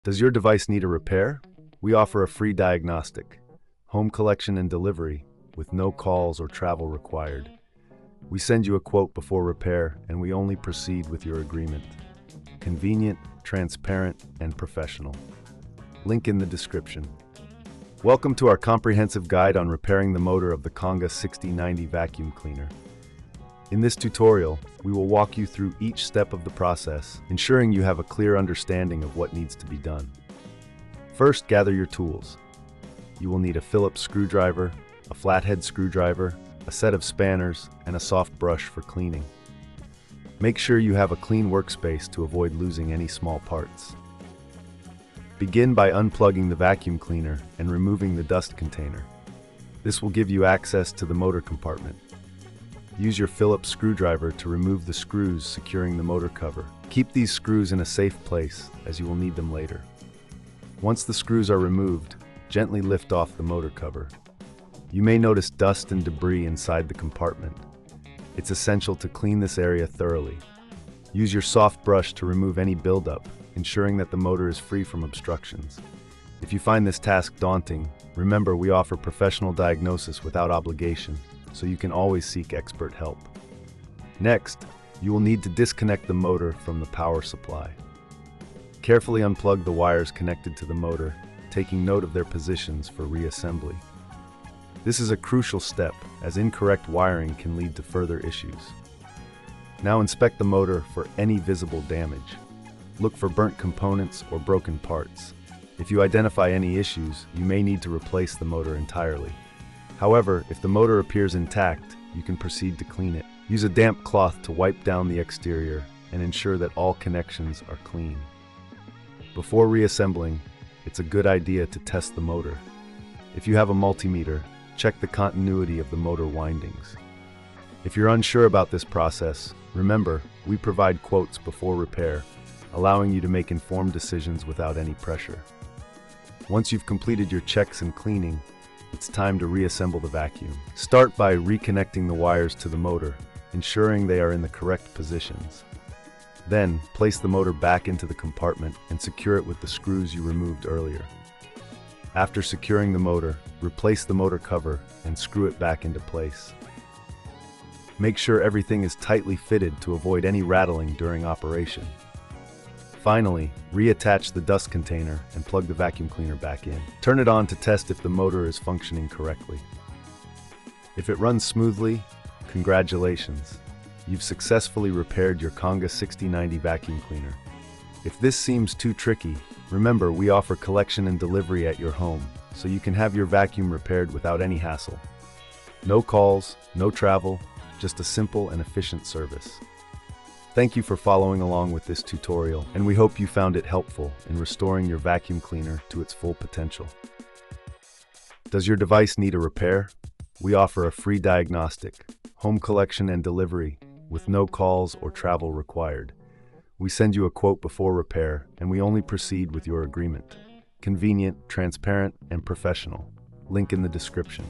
Does your device need a repair? We offer a free diagnostic, home collection and delivery, with no calls or travel required. We send you a quote before repair, and we only proceed with your agreement. Convenient, transparent, and professional. Link in the description. Welcome to our comprehensive guide on repairing the motor of the Conga 6090 vacuum cleaner. In this tutorial, we will walk you through each step of the process, ensuring you have a clear understanding of what needs to be done. First, gather your tools. You will need a Phillips screwdriver, a flathead screwdriver, a set of spanners, and a soft brush for cleaning. Make sure you have a clean workspace to avoid losing any small parts. Begin by unplugging the vacuum cleaner and removing the dust container. This will give you access to the motor compartment. Use your Phillips screwdriver to remove the screws securing the motor cover. Keep these screws in a safe place, as you will need them later. Once the screws are removed, gently lift off the motor cover. You may notice dust and debris inside the compartment. It's essential to clean this area thoroughly. Use your soft brush to remove any buildup, ensuring that the motor is free from obstructions. If you find this task daunting, remember we offer professional diagnosis without obligation, so you can always seek expert help. Next, you will need to disconnect the motor from the power supply. Carefully unplug the wires connected to the motor, taking note of their positions for reassembly. This is a crucial step, as incorrect wiring can lead to further issues. Now inspect the motor for any visible damage. Look for burnt components or broken parts. If you identify any issues, you may need to replace the motor entirely. However, if the motor appears intact, you can proceed to clean it. Use a damp cloth to wipe down the exterior and ensure that all connections are clean. Before reassembling, it's a good idea to test the motor. If you have a multimeter, check the continuity of the motor windings. If you're unsure about this process, remember, we provide quotes before repair, allowing you to make informed decisions without any pressure. Once you've completed your checks and cleaning, it's time to reassemble the vacuum. Start by reconnecting the wires to the motor, ensuring they are in the correct positions. Then, place the motor back into the compartment and secure it with the screws you removed earlier. After securing the motor, replace the motor cover and screw it back into place. Make sure everything is tightly fitted to avoid any rattling during operation. Finally, reattach the dust container and plug the vacuum cleaner back in. Turn it on to test if the motor is functioning correctly. If it runs smoothly, congratulations! You've successfully repaired your Conga 6090 vacuum cleaner. If this seems too tricky, remember we offer collection and delivery at your home, so you can have your vacuum repaired without any hassle. No calls, no travel, just a simple and efficient service. Thank you for following along with this tutorial, and we hope you found it helpful in restoring your vacuum cleaner to its full potential. Does your device need a repair? We offer a free diagnostic, home collection and delivery, with no calls or travel required. We send you a quote before repair, and we only proceed with your agreement. Convenient, transparent, and professional. Link in the description.